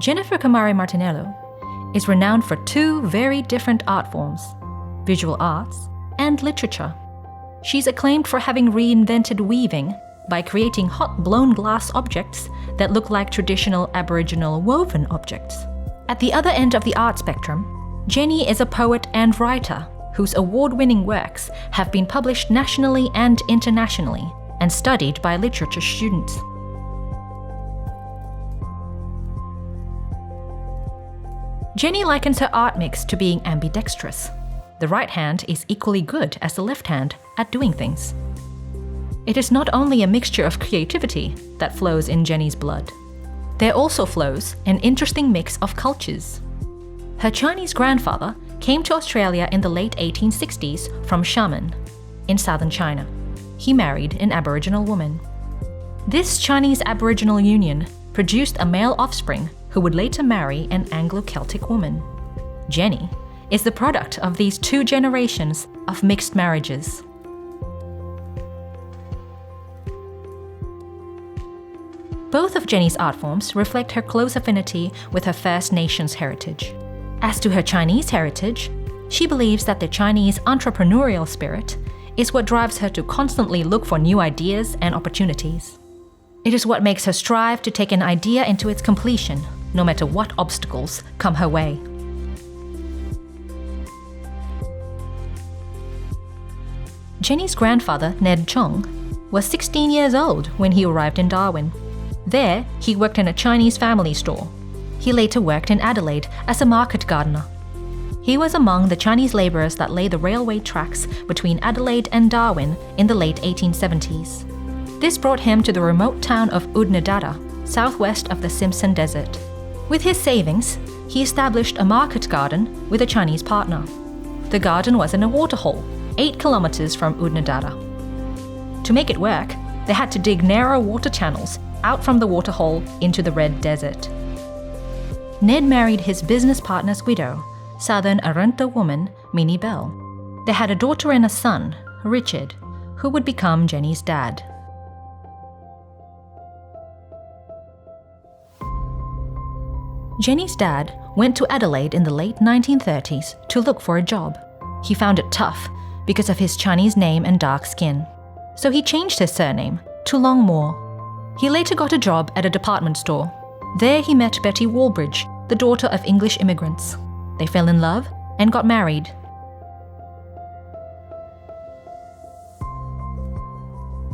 Kemarre Martiniello is renowned for two very different art forms, visual arts and literature. She's acclaimed for having reinvented weaving by creating hot blown glass objects that look like traditional Aboriginal woven objects. At the other end of the art spectrum, Jenny is a poet and writer whose award-winning works have been published nationally and internationally and studied by literature students. Jenny likens her art mix to being ambidextrous. The right hand is equally good as the left hand at doing things. It is not only a mixture of creativity that flows in Jenny's blood. There also flows an interesting mix of cultures. Her Chinese grandfather came to Australia in the late 1860s from Xiamen, in southern China. He married an Aboriginal woman. This Chinese-Aboriginal union produced a male offspring who would later marry an Anglo-Celtic woman. Jenny is the product of these two generations of mixed marriages. Both of Jenny's art forms reflect her close affinity with her First Nations heritage. As to her Chinese heritage, she believes that the Chinese entrepreneurial spirit is what drives her to constantly look for new ideas and opportunities. It is what makes her strive to take an idea into its completion, no matter what obstacles come her way. Jenny's grandfather, Ned Chong, was 16 years old when he arrived in Darwin. There, he worked in a Chinese family store. He later worked in Adelaide as a market gardener. He was among the Chinese labourers that laid the railway tracks between Adelaide and Darwin in the late 1870s. This brought him to the remote town of Oodnadatta, southwest of the Simpson Desert. With his savings, he established a market garden with a Chinese partner. The garden was in a waterhole, 8 kilometres from Oodnadatta. To make it work, they had to dig narrow water channels out from the waterhole into the Red Desert. Ned married his business partner's widow, Southern Arunta woman Minnie Bell. They had a daughter and a son, Richard, who would become Jenny's dad. Jenny's dad went to Adelaide in the late 1930s to look for a job. He found it tough because of his Chinese name and dark skin, so he changed his surname to Longmore. He later got a job at a department store. There he met Betty Walbridge, the daughter of English immigrants. They fell in love and got married.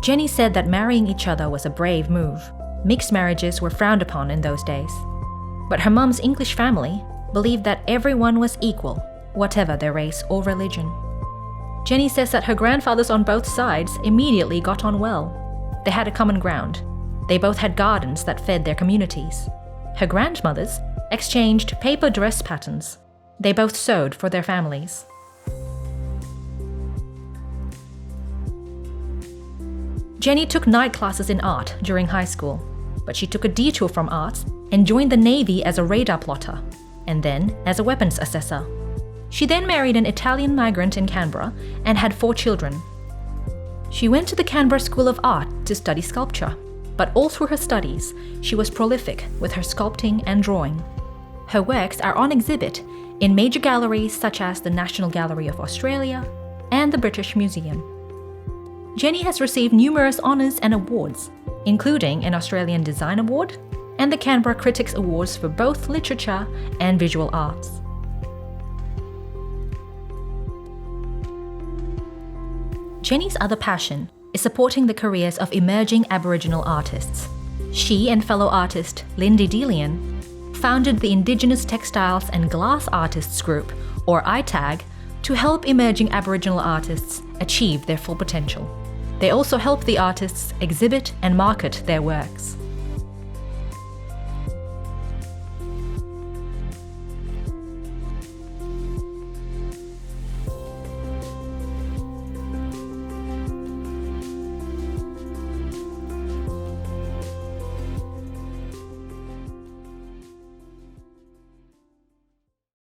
Jenny said that marrying each other was a brave move. Mixed marriages were frowned upon in those days. But her mum's English family believed that everyone was equal, whatever their race or religion. Jenny says that her grandfathers on both sides immediately got on well. They had a common ground. They both had gardens that fed their communities. Her grandmothers exchanged paper dress patterns. They both sewed for their families. Jenny took night classes in art during high school, but she took a detour from arts and joined the Navy as a radar plotter, and then as a weapons assessor. She then married an Italian migrant in Canberra and had 4 children. She went to the Canberra School of Art to study sculpture, but all through her studies, she was prolific with her sculpting and drawing. Her works are on exhibit in major galleries such as the National Gallery of Australia and the British Museum. Jenny has received numerous honours and awards, including an Australian Design Award and the Canberra Critics Awards for both literature and visual arts. Jenny's other passion is supporting the careers of emerging Aboriginal artists. She and fellow artist Lindy Delian founded the Indigenous Textiles and Glass Artists Group, or ITAG, to help emerging Aboriginal artists achieve their full potential. They also help the artists exhibit and market their works.